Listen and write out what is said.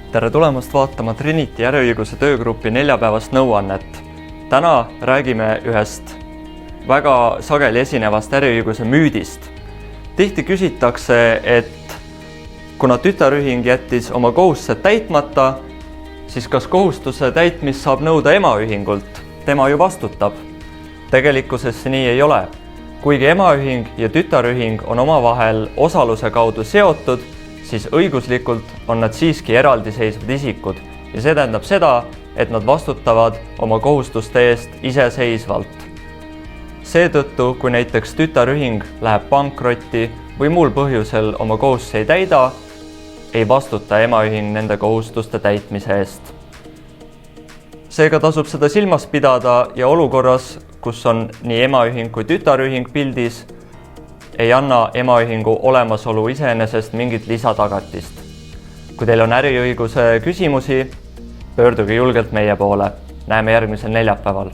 Tere tulemast vaatama Trinity äriõiguse töögrupi neljapäevast nõuannet. Täna räägime ühest väga sageli esinevast äriõiguse müüdist. Tihti küsitakse, et kuna tütarühing jättis oma kohustused täitmata, siis kas kohustuse täitmist saab nõuda emaühingult? Tema ju vastutab. Tegelikkuses see nii ei ole. Kuigi emaühing ja tütarühing on omavahel osaluse kaudu seotud, siis õiguslikult on nad siiski eraldiseisvad isikud ja see tähendab seda, et nad vastutavad oma kohustuste eest iseseisvalt. Seetõttu, kui näiteks tütarühing läheb pankrotti või muul põhjusel oma kohustusi ei täida, ei vastuta emaühing nende kohustuste täitmise eest. Seega tasub seda silmas pidada ja olukorras, kus on nii emaühing kui tütarühing pildis, ei anna emaühingu olemasolu iseenesest mingit lisatagatist. Kui teil on äriõiguse küsimusi, pöörduge julgelt meie poole. Näeme järgmisel neljapäeval.